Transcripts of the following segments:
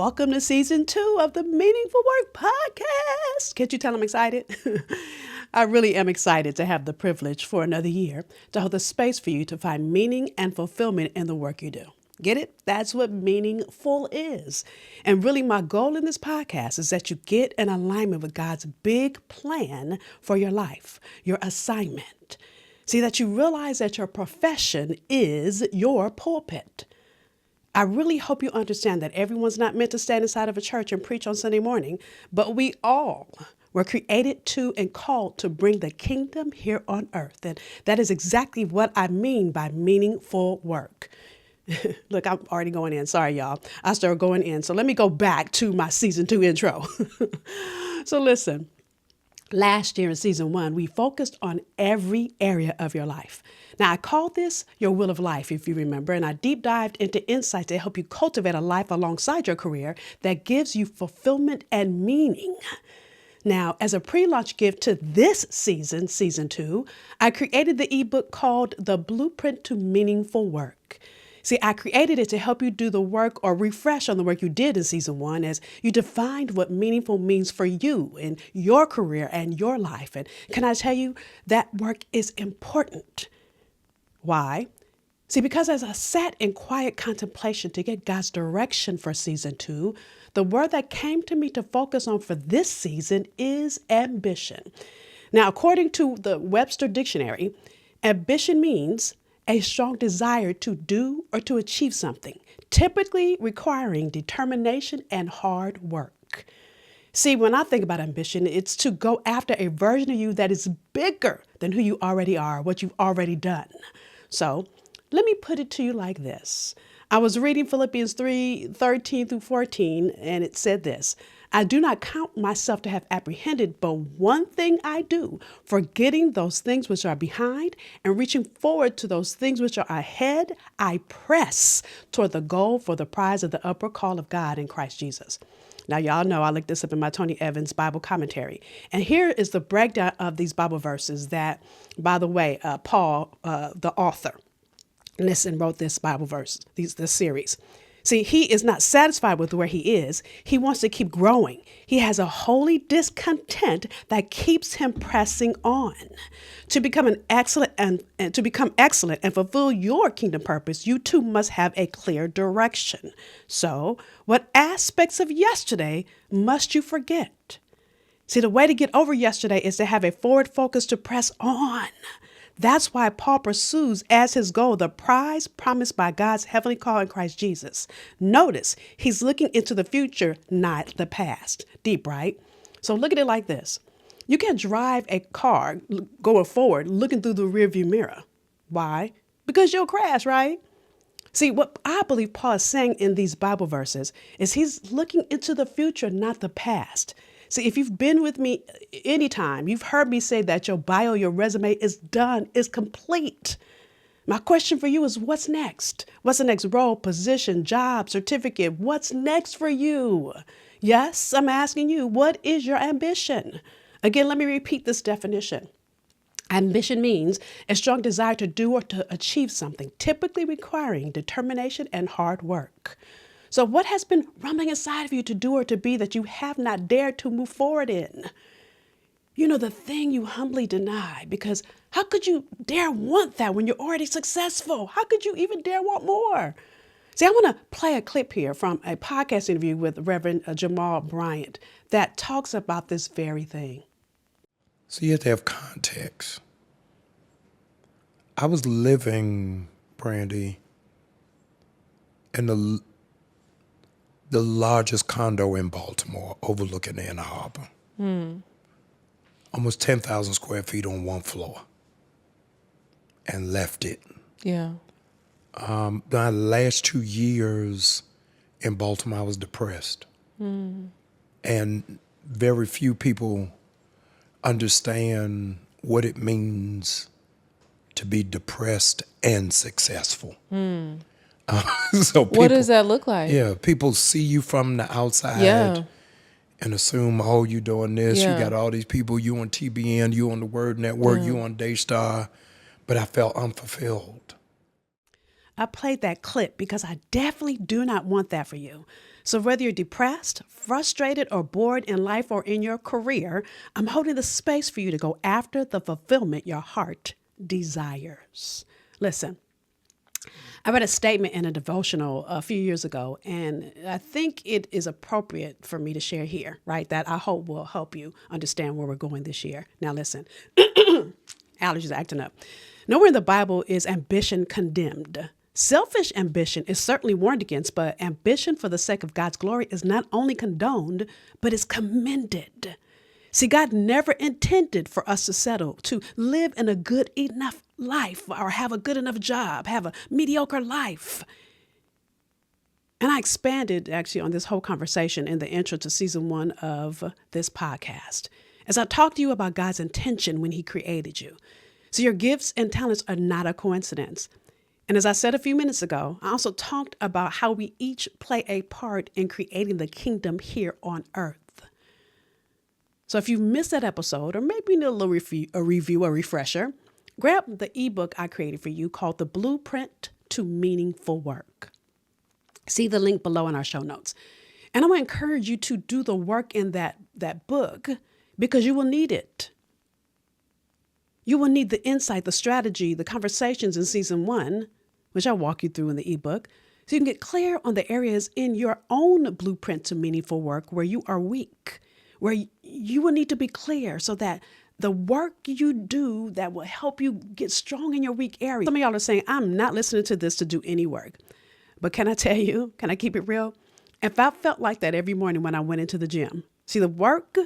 welcome to season 2 of the Meaningful Work podcast. Can't you tell I'm excited? I really am excited to have the privilege for another year to hold the space for you to find meaning and fulfillment in the work you do. Get it? That's what meaningful is. And really, my goal in this podcast is that you get in alignment with God's big plan for your life, your assignment. See, that you realize that your profession is your pulpit. I really hope you understand that everyone's not meant to stand inside of a church and preach on Sunday morning, but we all were created to and called to bring the kingdom here on earth. And that is exactly what I mean by meaningful work. Look, I'm already going in. Sorry, y'all. I started going in. So let me go back to my season 2 intro. So listen, last year in season 1, we focused on every area of your life. Now, I called this your will of life, if you remember, and I deep dived into insights to help you cultivate a life alongside your career that gives you fulfillment and meaning. Now, as a pre-launch gift to this season, season 2, I created the ebook called The Blueprint to Meaningful Work. See, I created it to help you do the work or refresh on the work you did in season 1 as you defined what meaningful means for you in your career and your life. And can I tell you that work is important? Why? See, because as I sat in quiet contemplation to get God's direction for season 2, the word that came to me to focus on for this season is ambition. Now, according to the Webster Dictionary, ambition means a strong desire to do or to achieve something, typically requiring determination and hard work. See, when I think about ambition, it's to go after a version of you that is bigger than who you already are, what you've already done. So let me put it to you like this. I was reading Philippians 3:13 through 14, and it said this: I do not count myself to have apprehended, but one thing I do, forgetting those things which are behind and reaching forward to those things which are ahead, I press toward the goal for the prize of the upper call of God in Christ Jesus. Now, y'all know I looked this up in my Tony Evans Bible commentary. And here is the breakdown of these Bible verses that, by the way, Paul, the author, wrote this Bible verse, this series. See, he is not satisfied with where he is. He wants to keep growing. He has a holy discontent that keeps him pressing on. To become excellent and fulfill your kingdom purpose, you too must have a clear direction. So, what aspects of yesterday must you forget? See, the way to get over yesterday is to have a forward focus to press on. That's why Paul pursues as his goal the prize promised by God's heavenly call in Christ Jesus. Notice, he's looking into the future, not the past. Deep, right? So look at it like this. You can't drive a car going forward looking through the rearview mirror. Why? Because you'll crash, right? See, what I believe Paul is saying in these Bible verses is he's looking into the future, not the past. See, if you've been with me anytime, you've heard me say that your bio, your resume is done, is complete. My question for you is, what's next? What's the next role, position, job, certificate? What's next for you? Yes, I'm asking you, what is your ambition? Again, let me repeat this definition. Ambition means a strong desire to do or to achieve something, typically requiring determination and hard work. So what has been rumbling inside of you to do or to be that you have not dared to move forward in? You know, the thing you humbly deny, because how could you dare want that when you're already successful? How could you even dare want more? See, I want to play a clip here from a podcast interview with Reverend Jamal Bryant that talks about this very thing. So you have to have context. I was living, Brandy, in the largest condo in Baltimore, overlooking the Inner Harbor. Almost 10,000 square feet on one floor, and left it. Yeah. The last 2 years in Baltimore, I was depressed. And very few people understand what it means to be depressed and successful. So people, What does that look like? Yeah, people see you from the outside and assume, oh, you doing this, you got all these people, you on TBN, you on the Word Network, you on Daystar, but I felt unfulfilled. I played that clip because I definitely do not want that for you. So whether you're depressed, frustrated, or bored in life or in your career, I'm holding the space for you to go after the fulfillment your heart desires. Listen, I read a statement in a devotional a few years ago, and I think it is appropriate for me to share here, right? That I hope will help you understand where we're going this year. Now listen, allergies are acting up. Nowhere in the Bible is ambition condemned. Selfish ambition is certainly warned against, but ambition for the sake of God's glory is not only condoned, but is commended. See, God never intended for us to settle, to live in a good enough life or have a good enough job, have a mediocre life. And I expanded actually on this whole conversation in the intro to season 1 of this podcast, as I talked to you about God's intention when he created you. So your gifts and talents are not a coincidence. And as I said a few minutes ago, I also talked about how we each play a part in creating the kingdom here on earth. So if you missed that episode, or maybe you need a little review, a refresher, grab the ebook I created for you called The Blueprint to Meaningful Work. See the link below in our show notes. And I want to encourage you to do the work in that book because you will need it. You will need the insight, the strategy, the conversations in season 1, which I'll walk you through in the ebook, so you can get clear on the areas in your own blueprint to meaningful work where you are weak, where you will need to be clear so that the work you do that will help you get strong in your weak area. Some of y'all are saying, I'm not listening to this to do any work. But can I tell you, can I keep it real? If I felt like that every morning when I went into the gym, see the work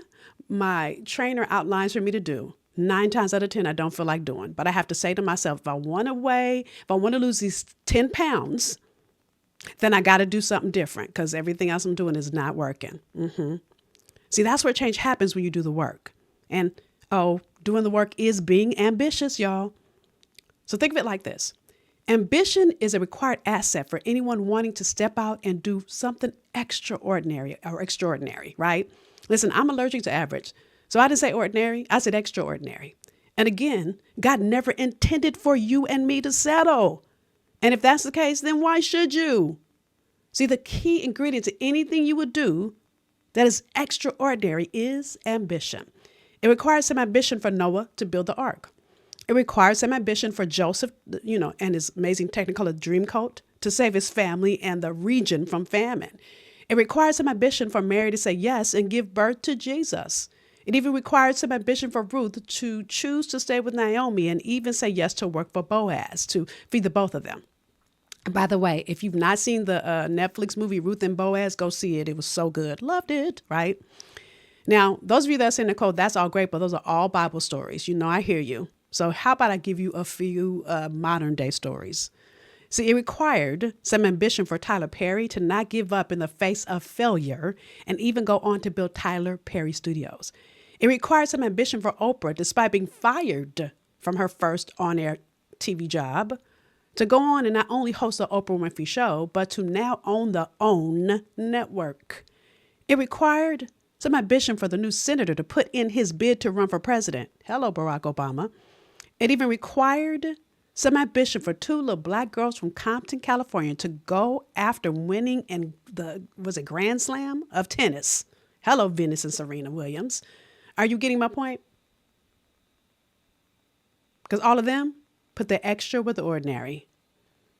my trainer outlines for me to do, 9 times out of 10, I don't feel like doing. But I have to say to myself, if I want to lose these 10 pounds, then I got to do something different because everything else I'm doing is not working. See, that's where change happens when you do the work. And, doing the work is being ambitious, y'all. So think of it like this. Ambition is a required asset for anyone wanting to step out and do something extraordinary, right? Listen, I'm allergic to average. So I didn't say ordinary, I said extraordinary. And again, God never intended for you and me to settle. And if that's the case, then why should you? See, the key ingredient to anything you would do that is extraordinary is ambition. It requires some ambition for Noah to build the ark. It requires some ambition for Joseph, and his amazing Technicolor Dreamcoat to save his family and the region from famine. It requires some ambition for Mary to say yes and give birth to Jesus. It even required some ambition for Ruth to choose to stay with Naomi and even say yes to work for Boaz to feed the both of them. By the way, if you've not seen the Netflix movie Ruth and Boaz, go see it. It was so good. Loved it, right? Now, those of you that say, Nicole, that's all great, but those are all Bible stories. I hear you. So how about I give you a few modern day stories? See, it required some ambition for Tyler Perry to not give up in the face of failure and even go on to build Tyler Perry Studios. It required some ambition for Oprah, despite being fired from her first on-air TV job, to go on and not only host the Oprah Winfrey Show, but to now own the OWN network. It required some ambition for the new senator to put in his bid to run for president. Hello, Barack Obama. It even required some ambition for 2 little black girls from Compton, California to go after winning in was it Grand Slam of tennis. Hello, Venus and Serena Williams. Are you getting my point? Because all of them put the extra with the ordinary.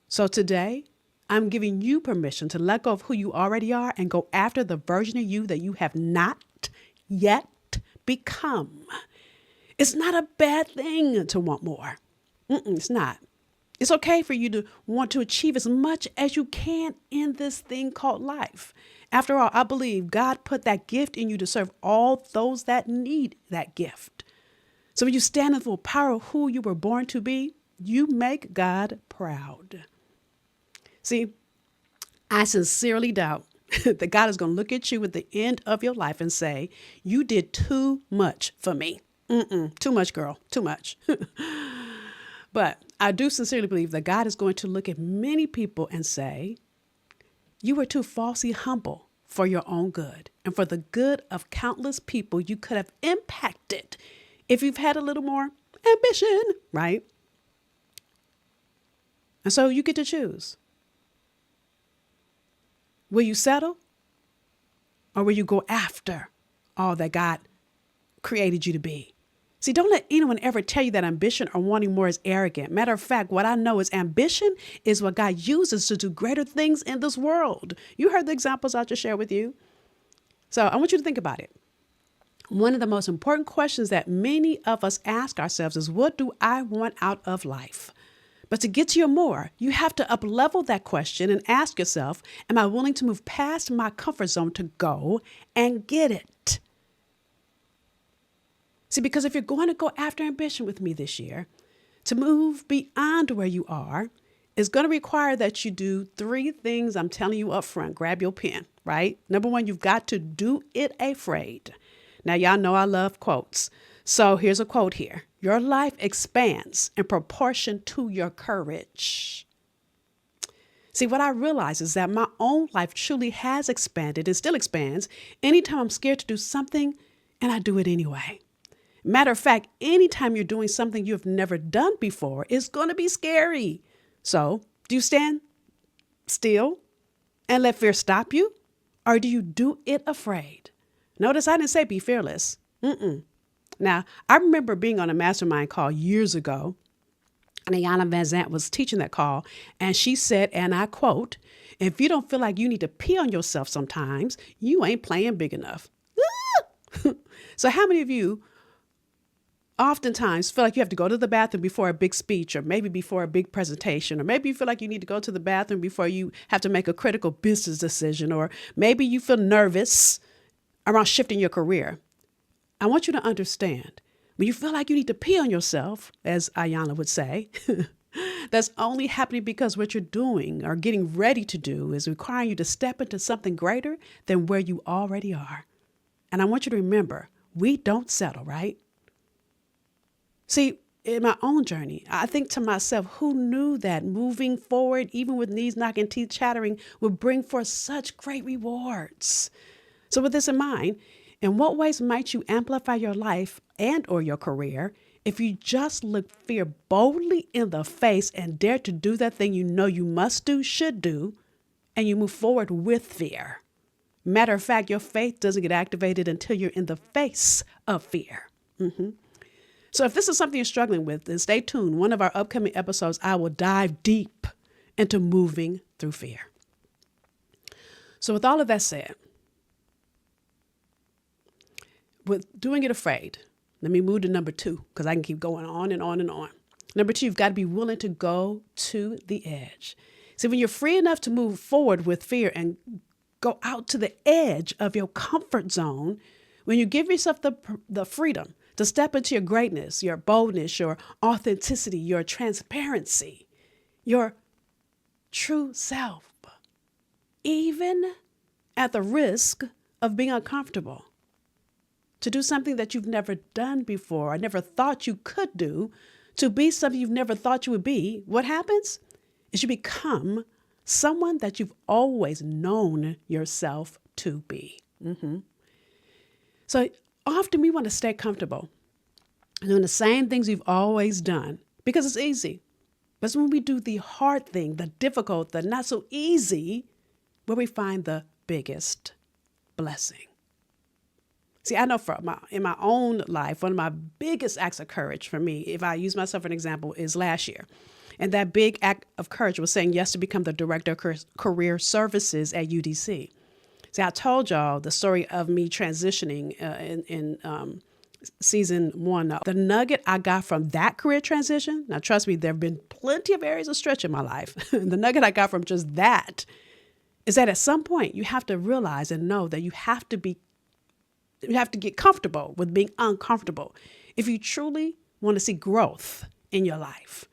So today, I'm giving you permission to let go of who you already are and go after the version of you that you have not yet become. It's not a bad thing to want more. It's not. It's okay for you to want to achieve as much as you can in this thing called life. After all, I believe God put that gift in you to serve all those that need that gift. So when you stand in the full power of who you were born to be, you make God proud. See, I sincerely doubt that God is going to look at you at the end of your life and say, you did too much for me. Too much, girl. Too much. But I do sincerely believe that God is going to look at many people and say, you were too falsely humble for your own good and for the good of countless people you could have impacted if you've had a little more ambition, right? And so you get to choose. Will you settle Or will you go after all that God created you to be? See, don't let anyone ever tell you that ambition or wanting more is arrogant. Matter of fact, what I know is ambition is what God uses to do greater things in this world. You heard the examples I just shared with you. So I want you to think about it. One of the most important questions that many of us ask ourselves is, what do I want out of life? But to get to your more, you have to up-level that question and ask yourself, am I willing to move past my comfort zone to go and get it? See, because if you're going to go after ambition with me this year, to move beyond where you are is going to require that you do 3 things I'm telling you up front. Grab your pen, right? Number 1, you've got to do it afraid. Now, y'all know I love quotes. So here's a quote here. Your life expands in proportion to your courage. See, what I realize is that my own life truly has expanded and still expands anytime I'm scared to do something and I do it anyway. Matter of fact, anytime you're doing something you've never done before, it's going to be scary. So do you stand still and let fear stop you? Or do you do it afraid? Notice I didn't say be fearless. Now, I remember being on a mastermind call years ago, and Ayana Van Zant was teaching that call, and she said, and I quote, if you don't feel like you need to pee on yourself sometimes, you ain't playing big enough. So how many of you oftentimes feel like you have to go to the bathroom before a big speech, or maybe before a big presentation, or maybe you feel like you need to go to the bathroom before you have to make a critical business decision, or maybe you feel nervous around shifting your career? I want you to understand, when you feel like you need to pee on yourself, as Ayana would say, that's only happening because what you're doing or getting ready to do is requiring you to step into something greater than where you already are. And I want you to remember, we don't settle, right? See, in my own journey, I think to myself, who knew that moving forward, even with knees knocking, teeth chattering, would bring forth such great rewards? So with this in mind, in what ways might you amplify your life and or your career if you just look fear boldly in the face and dare to do that thing you know you must do, should do, and you move forward with fear? Matter of fact, your faith doesn't get activated until you're in the face of fear. So if this is something you're struggling with, then stay tuned. One of our upcoming episodes, I will dive deep into moving through fear. So with all of that said, with doing it afraid, let me move to number 2, because I can keep going on and on and on. Number 2, you've got to be willing to go to the edge. See, when you're free enough to move forward with fear and go out to the edge of your comfort zone, when you give yourself the freedom to step into your greatness, your boldness, your authenticity, your transparency, your true self, even at the risk of being uncomfortable, to do something that you've never done before or never thought you could do, to be something you've never thought you would be, what happens is you become someone that you've always known yourself to be. So often we want to stay comfortable doing the same things we've always done because it's easy. But it's when we do the hard thing, the difficult, the not so easy, where we find the biggest blessing. See, I know in my own life, one of my biggest acts of courage for me, if I use myself for an example, is last year. And that big act of courage was saying yes to become the director of career services at UDC. See, I told y'all the story of me transitioning in season 1. The nugget I got from that career transition, now trust me, there have been plenty of areas of stretch in my life. The nugget I got from just that is that at some point you have to realize and know that you have to get comfortable with being uncomfortable if you truly want to see growth in your life.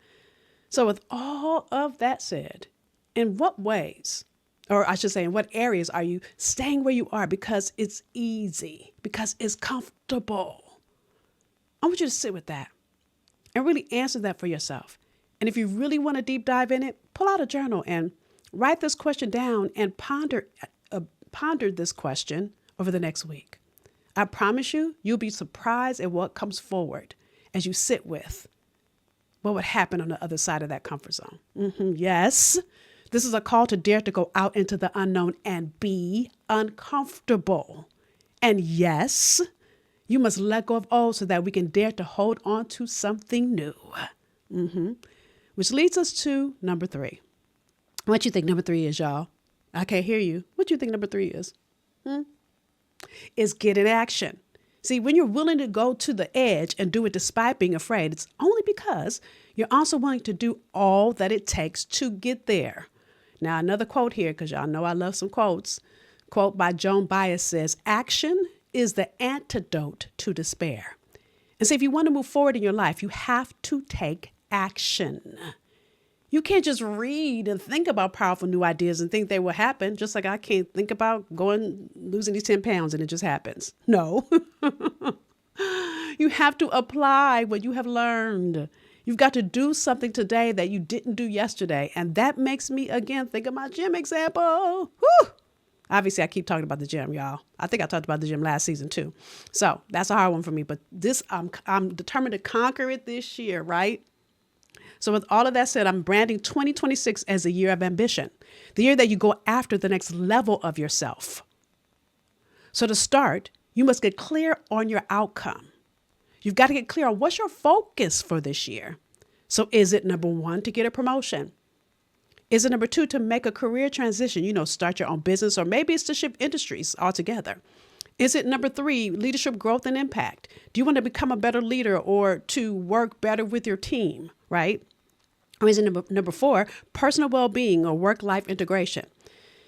So with all of that said, in what ways, or I should say, in what areas are you staying where you are because it's easy, because it's comfortable? I want you to sit with that and really answer that for yourself. And if you really want to deep dive in it, pull out a journal and write this question down and ponder this question over the next week. I promise you'll be surprised at what comes forward as you sit with what would happen on the other side of that comfort zone. Yes, This is a call to dare to go out into the unknown and be uncomfortable. And yes, you must let go of old so that we can dare to hold on to something new. Which leads us to number 3. What you think number 3 is, y'all? I can't hear you. What do you think number 3 is? Is get in action. See, when you're willing to go to the edge and do it despite being afraid, it's only because you're also willing to do all that it takes to get there. Now, another quote here, because y'all know I love some quotes. Quote by Joan Baez says, action is the antidote to despair. And so if you want to move forward in your life, you have to take action. You can't just read and think about powerful new ideas and think they will happen, just like I can't think about losing these 10 pounds and it just happens. No. You have to apply what you have learned. You've got to do something today that you didn't do yesterday. And that makes me, again, think of my gym example. Whew. Obviously, I keep talking about the gym, y'all. I think I talked about the gym last season, too. So that's a hard one for me. But this, I'm determined to conquer it this year, right? So with all of that said, I'm branding 2026 as a year of ambition, the year that you go after the next level of yourself. So to start, you must get clear on your outcome. You've got to get clear on what's your focus for this year. So is it number 1, to get a promotion? Is it number 2, to make a career transition, start your own business, or maybe it's to shift industries altogether? Is it number 3, leadership growth and impact? Do you want to become a better leader or to work better with your team, right? Or is it number 4, personal well-being or work-life integration?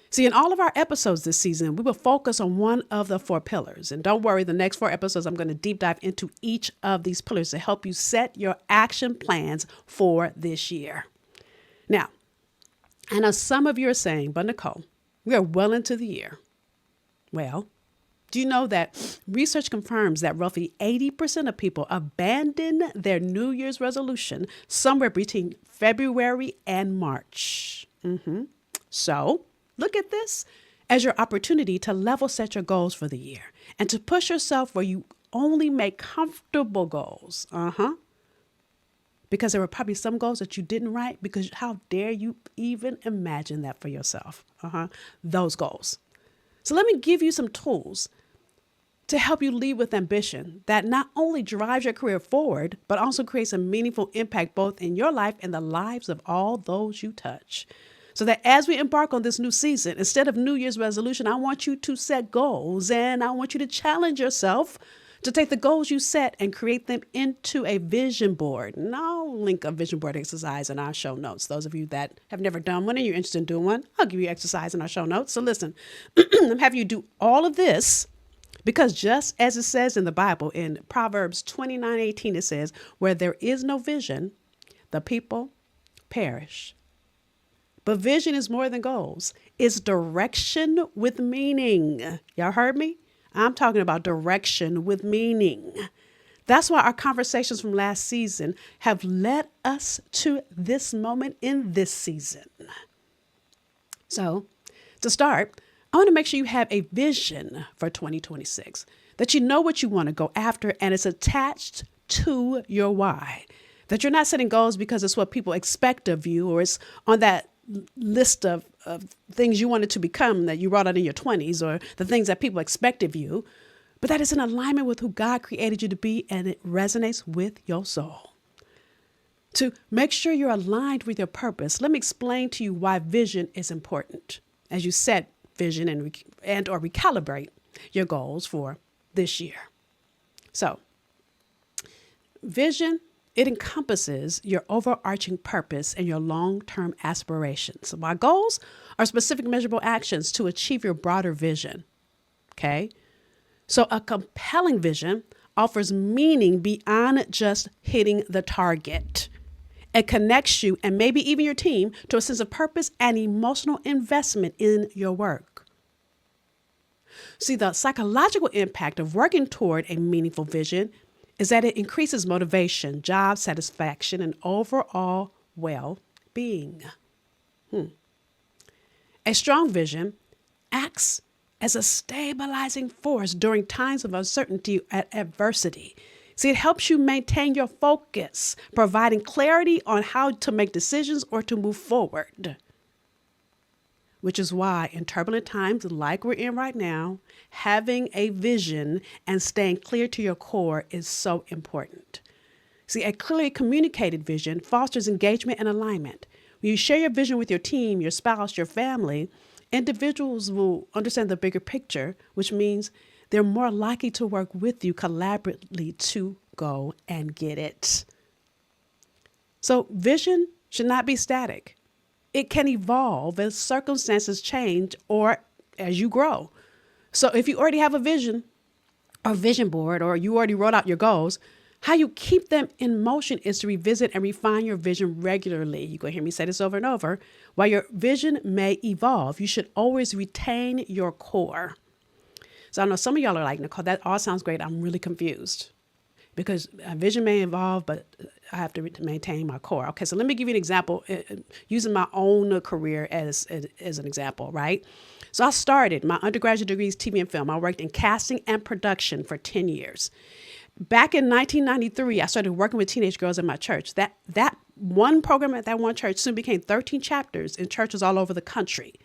See, in all of our episodes this season, we will focus on one of the 4 pillars. And don't worry, the next 4 episodes, I'm going to deep dive into each of these pillars to help you set your action plans for this year. Now, I know some of you are saying, but Nicole, we are well into the year. Well, do you know that research confirms that roughly 80% of people abandon their New Year's resolution somewhere between February and March? So look at this as your opportunity to level set your goals for the year and to push yourself where you only make comfortable goals. Because there were probably some goals that you didn't write because how dare you even imagine that for yourself? Those goals. So let me give you some tools to help you lead with ambition that not only drives your career forward, but also creates a meaningful impact both in your life and the lives of all those you touch. So that as we embark on this new season, instead of New Year's resolution, I want you to set goals and I want you to challenge yourself to take the goals you set and create them into a vision board. And I'll link a vision board exercise in our show notes. Those of you that have never done one and you're interested in doing one, I'll give you exercise in our show notes. So listen, I'm having you do all of this because just as it says in the Bible, in Proverbs 29:18, it says, where there is no vision, the people perish. But vision is more than goals. It's direction with meaning. Y'all heard me? I'm talking about direction with meaning. That's why our conversations from last season have led us to this moment in this season. So to start, I want to make sure you have a vision for 2026, that you know what you want to go after and it's attached to your why, that you're not setting goals because it's what people expect of you or it's on that list of things you wanted to become that you wrote out in your 20s or the things that people expect of you, but that is in alignment with who God created you to be and it resonates with your soul. To make sure you're aligned with your purpose, let me explain to you why vision is important as you set vision and or recalibrate your goals for this year. So, vision, it encompasses your overarching purpose and your long-term aspirations. My goals are specific measurable actions to achieve your broader vision. Okay? So a compelling vision offers meaning beyond just hitting the target. It connects you and maybe even your team to a sense of purpose and emotional investment in your work. See, the psychological impact of working toward a meaningful vision is that it increases motivation, job satisfaction, and overall well-being. A strong vision acts as a stabilizing force during times of uncertainty and adversity. See, it helps you maintain your focus, providing clarity on how to make decisions or to move forward. which is why in turbulent times like we're in right now, having a vision and staying clear to your core is so important. See, a clearly communicated vision fosters engagement and alignment. When you share your vision with your team, your spouse, your family, individuals will understand the bigger picture, which means they're more likely to work with you collaboratively to go and get it. So vision should not be static. It can evolve as circumstances change or as you grow. So if you already have a vision or vision board, or you already wrote out your goals, how you keep them in motion is to revisit and refine your vision regularly. You're going to hear me say this over and over. While your vision may evolve, you should always retain your core. So I know some of y'all are like, Nicole, that all sounds great. I'm really confused because a vision may evolve, but I have to maintain my core. Okay, so let me give you an example using my own career as an example, right? So I started my undergraduate degrees, TV and film. I worked in casting and production for 10 years. Back in 1993, I started working with teenage girls in my church. That one program at that one church soon became 13 chapters in churches all over the country.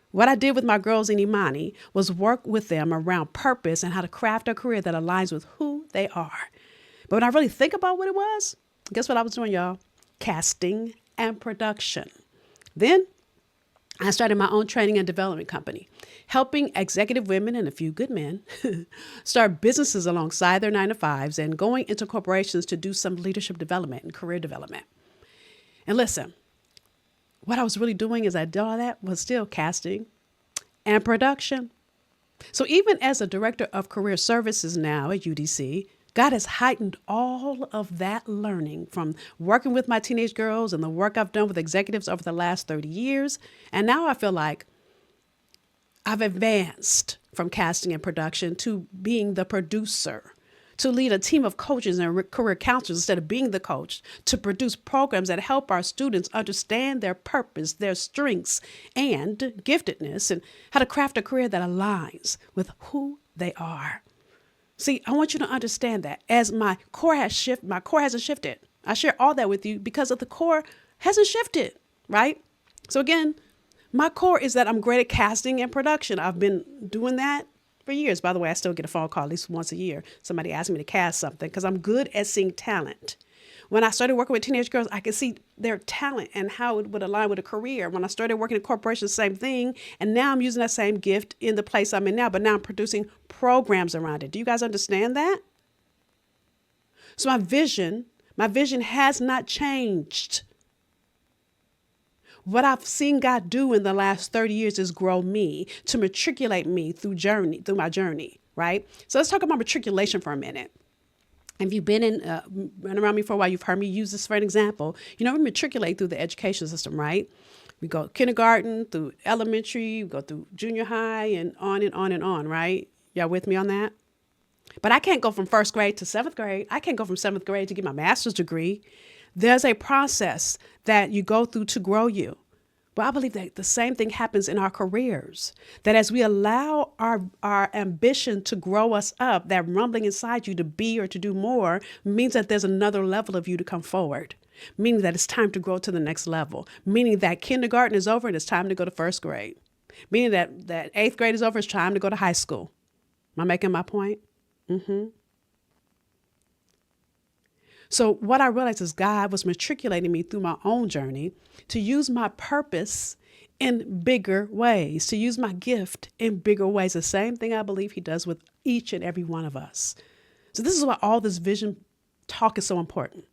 What I did with my girls in Imani was work with them around purpose and how to craft a career that aligns with who they are. But when I really think about what it was, guess what I was doing, y'all? Casting and production. Then I started my own training and development company, helping executive women and a few good men start businesses alongside their 9-to-5s and going into corporations to do some leadership development and career development. And listen, what I was really doing as I did all that was still casting and production. So even as a director of career services now at UDC, God has heightened all of that learning from working with my teenage girls and the work I've done with executives over the last 30 years. And now I feel like I've advanced from casting and production to being the producer, to lead a team of coaches and career counselors instead of being the coach, to produce programs that help our students understand their purpose, their strengths, and giftedness, and how to craft a career that aligns with who they are. See, I want you to understand that as my core hasn't shifted. I share all that with you because of the core hasn't shifted, right? So again, my core is that I'm great at casting and production. I've been doing that for years. By the way, I still get a phone call at least once a year. Somebody asks me to cast something because I'm good at seeing talent. When I started working with teenage girls, I could see their talent and how it would align with a career. When I started working in corporations, same thing. And now I'm using that same gift in the place I'm in now, but now I'm producing programs around it. Do you guys understand that? So my vision has not changed. What I've seen God do in the last 30 years is grow me, to matriculate me through my journey, right? So let's talk about matriculation for a minute. If you've been around me for a while, you've heard me use this for an example. You know, we matriculate through the education system, right? We go kindergarten through elementary, we go through junior high and on and on and on, right? Y'all with me on that? But I can't go from first grade to seventh grade. I can't go from seventh grade to get my master's degree. There's a process that you go through to grow you. But I believe that the same thing happens in our careers, that as we allow our ambition to grow us up, that rumbling inside you to be or to do more means that there's another level of you to come forward, meaning that it's time to grow to the next level, meaning that kindergarten is over and it's time to go to first grade, meaning that eighth grade is over, it's time to go to high school. Am I making my point? So what I realized is God was matriculating me through my own journey to use my purpose in bigger ways, to use my gift in bigger ways. The same thing I believe he does with each and every one of us. So this is why all this vision talk is so important.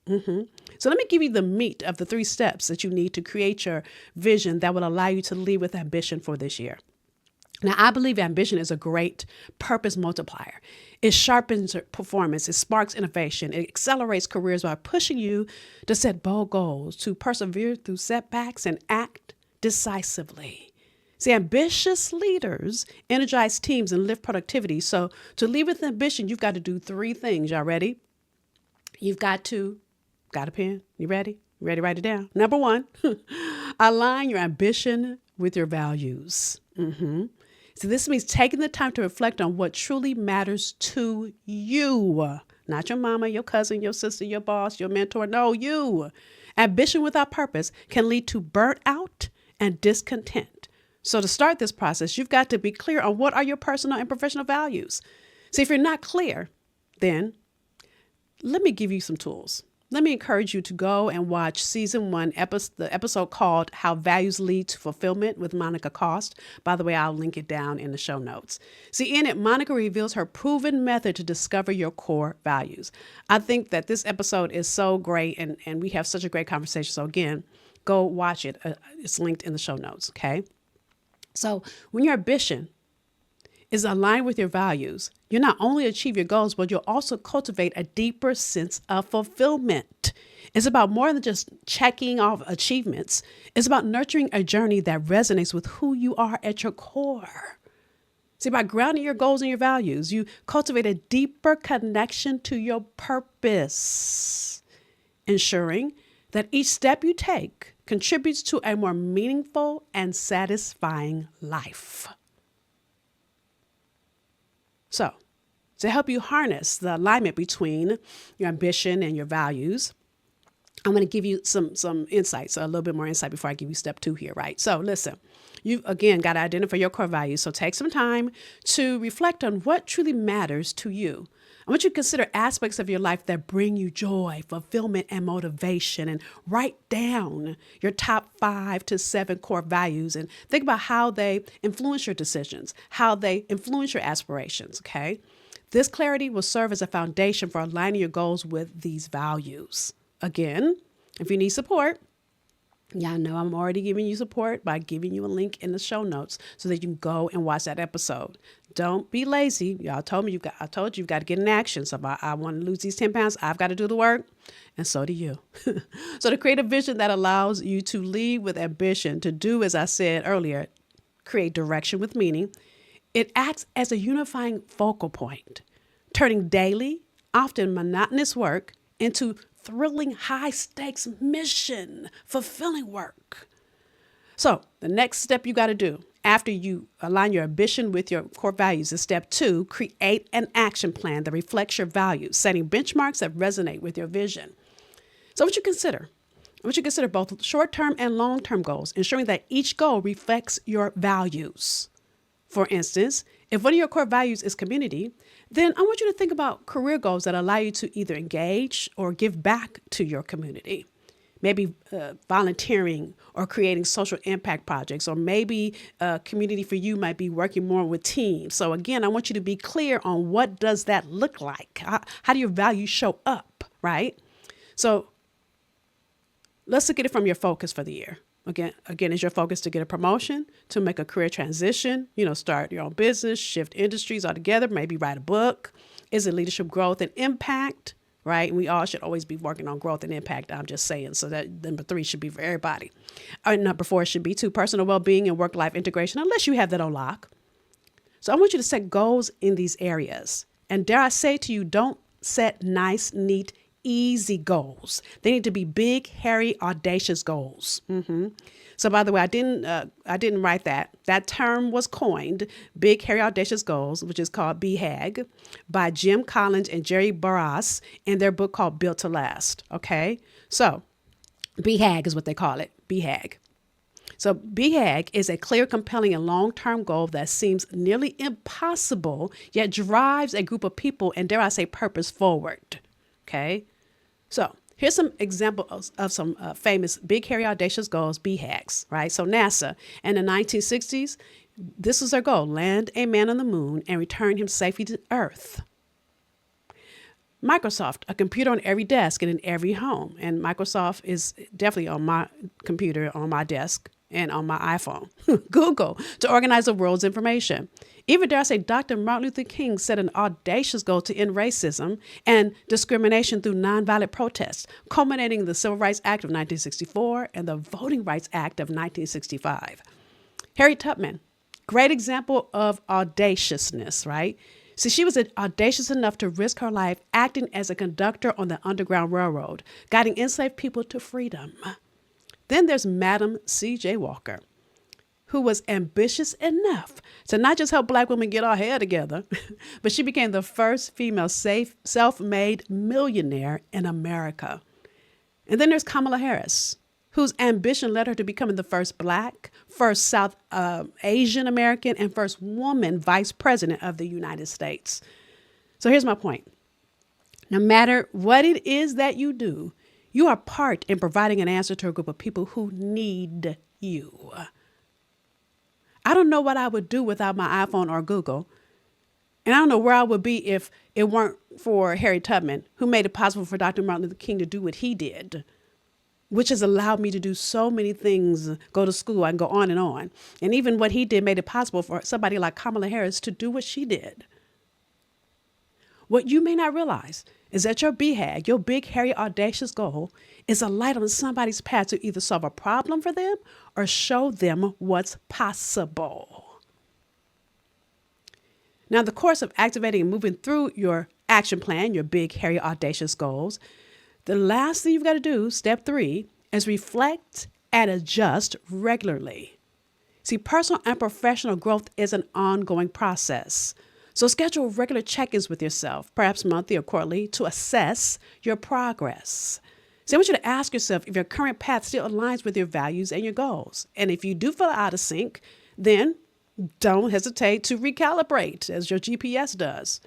So let me give you the meat of the 3 steps that you need to create your vision that will allow you to lead with ambition for this year. Now, I believe ambition is a great purpose multiplier. It sharpens performance, it sparks innovation, it accelerates careers by pushing you to set bold goals, to persevere through setbacks and act decisively. See, ambitious leaders energize teams and lift productivity. So to lead with ambition, you've got to do 3 things. Y'all ready? Got a pen? You ready? Ready to write it down? Number 1, align your ambition with your values. So this means taking the time to reflect on what truly matters to you, not your mama, your cousin, your sister, your boss, your mentor. No, you. Ambition without purpose can lead to burnout and discontent. So to start this process, you've got to be clear on what are your personal and professional values. See, if you're not clear, then let me give you some tools. Let me encourage you to go and watch season 1, the episode called How Values Lead to Fulfillment with Monica Cost. By the way, I'll link it down in the show notes. See, in it, Monica reveals her proven method to discover your core values. I think that this episode is so great and we have such a great conversation. So again, go watch it. It's linked in the show notes, okay? So when your ambition is aligned with your values, you'll not only achieve your goals, but you'll also cultivate a deeper sense of fulfillment. It's about more than just checking off achievements. It's about nurturing a journey that resonates with who you are at your core. See, by grounding your goals and your values, you cultivate a deeper connection to your purpose, ensuring that each step you take contributes to a more meaningful and satisfying life. So, to help you harness the alignment between your ambition and your values, I'm going to give you some insights, a little bit more insight before I give you step 2 here, right? So listen, you again got to identify your core values. So take some time to reflect on what truly matters to you. I want you to consider aspects of your life that bring you joy, fulfillment, and motivation, and write down your top 5 to 7 core values and think about how they influence your decisions, how they influence your aspirations, okay? This clarity will serve as a foundation for aligning your goals with these values. Again, if you need support, y'all know I'm already giving you support by giving you a link in the show notes so that you can go and watch that episode. Don't be lazy. Y'all told me I told you you've got to get in action. So if I want to lose these 10 pounds, I've got to do the work. And so do you. So to create a vision that allows you to lead with ambition, to do, as I said earlier, create direction with meaning, it acts as a unifying focal point, turning daily, often monotonous work into thrilling, high-stakes mission, fulfilling work. So the next step you got to do after you align your ambition with your core values is step 2, create an action plan that reflects your values, setting benchmarks that resonate with your vision. So I want you to consider both short-term and long-term goals, ensuring that each goal reflects your values. For instance, if one of your core values is community, then I want you to think about career goals that allow you to either engage or give back to your community. Maybe volunteering or creating social impact projects, or maybe community for you might be working more with teams. So again, I want you to be clear on what does that look like? How do your values show up, right? So let's look at it from your focus for the year. Again, is your focus to get a promotion, to make a career transition, start your own business, shift industries altogether, maybe write a book? Is it leadership growth and impact, right? And we all should always be working on growth and impact, I'm just saying. So that number 3 should be for everybody. Number 4 should be 2, personal well-being and work-life integration, unless you have that on lock. So I want you to set goals in these areas. And dare I say to you, don't set nice, neat, easy goals. They need to be big, hairy, audacious goals. So by the way, I didn't write that. That term was coined, big, hairy, audacious goals, which is called BHAG, by Jim Collins and Jerry Barras in their book called Built to Last. Okay. So BHAG is what they call it. BHAG. So BHAG is a clear, compelling, and long-term goal that seems nearly impossible, yet drives a group of people and, dare I say, purpose forward. Okay. So here's some examples of some famous big, hairy, audacious goals, BHAGs, right? So NASA in the 1960s, this was their goal: land a man on the moon and return him safely to Earth. Microsoft, a computer on every desk and in every home. And Microsoft is definitely on my computer, on my desk, and on my iPhone. Google, to organize the world's information. Even dare I say, Dr. Martin Luther King set an audacious goal to end racism and discrimination through nonviolent protests, culminating in the Civil Rights Act of 1964 and the Voting Rights Act of 1965. Harriet Tubman, great example of audaciousness, right? See, she was audacious enough to risk her life acting as a conductor on the Underground Railroad, guiding enslaved people to freedom. Then there's Madam C.J. Walker, who was ambitious enough to not just help Black women get our hair together, but she became the first female self-made millionaire in America. And then there's Kamala Harris, whose ambition led her to becoming the first Black, first South Asian American, and first woman vice president of the United States. So here's my point. No matter what it is that you do, you are part in providing an answer to a group of people who need you. I don't know what I would do without my iPhone or Google. And I don't know where I would be if it weren't for Harriet Tubman, who made it possible for Dr. Martin Luther King to do what he did, which has allowed me to do so many things, go to school, I can go on. And even what he did made it possible for somebody like Kamala Harris to do what she did. What you may not realize is that your BHAG, your big, hairy, audacious goal, is a light on somebody's path to either solve a problem for them or show them what's possible. Now, in the course of activating and moving through your action plan, your big, hairy, audacious goals, the last thing you've got to do, step 3, is reflect and adjust regularly. See, personal and professional growth is an ongoing process. So schedule regular check-ins with yourself, perhaps monthly or quarterly, to assess your progress. So I want you to ask yourself if your current path still aligns with your values and your goals. And if you do feel out of sync, then don't hesitate to recalibrate, as your GPS does,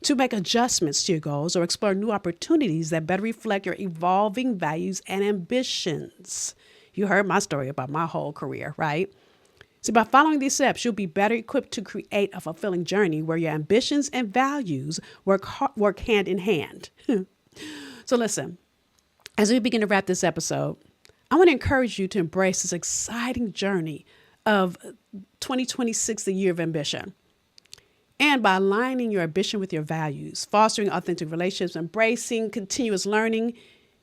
to make adjustments to your goals or explore new opportunities that better reflect your evolving values and ambitions. You heard my story about my whole career, right? So by following these steps, you'll be better equipped to create a fulfilling journey where your ambitions and values work hand in hand. So listen, as we begin to wrap this episode, I want to encourage you to embrace this exciting journey of 2026, the year of ambition. And by aligning your ambition with your values, fostering authentic relationships, embracing continuous learning,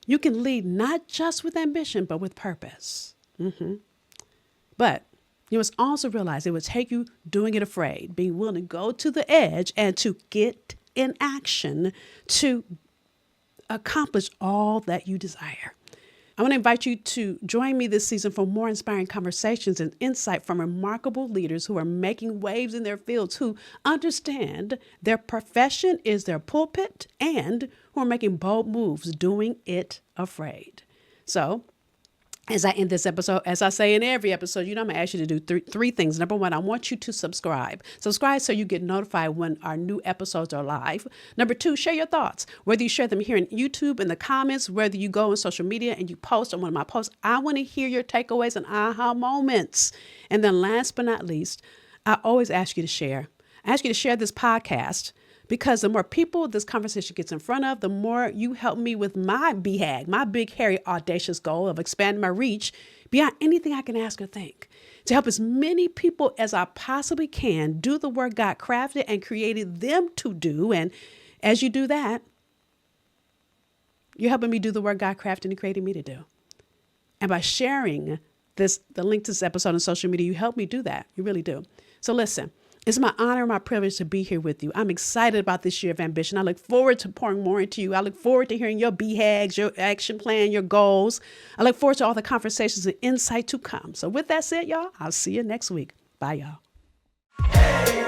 you can lead not just with ambition, but with purpose. But you must also realize it will take you doing it afraid, being willing to go to the edge and to get in action to accomplish all that you desire. I want to invite you to join me this season for more inspiring conversations and insight from remarkable leaders who are making waves in their fields, who understand their profession is their pulpit and who are making bold moves, doing it afraid. So, as I end this episode, as I say in every episode, I'm going to ask you to do three things. Number one, I want you to subscribe. Subscribe so you get notified when our new episodes are live. Number two, share your thoughts. Whether you share them here in YouTube in the comments, whether you go on social media and you post on one of my posts, I want to hear your takeaways and aha moments. And then last but not least, I always ask you to share. I ask you to share this podcast, because the more people this conversation gets in front of, the more you help me with my BHAG, my big, hairy, audacious goal of expanding my reach beyond anything I can ask or think, to help as many people as I possibly can do the work God crafted and created them to do. And as you do that, you're helping me do the work God crafted and created me to do. And by sharing the link to this episode on social media, you help me do that. You really do. So listen. It's my honor and my privilege to be here with you. I'm excited about this year of ambition. I look forward to pouring more into you. I look forward to hearing your BHAGs, your action plan, your goals. I look forward to all the conversations and insight to come. So with that said, y'all, I'll see you next week. Bye, y'all.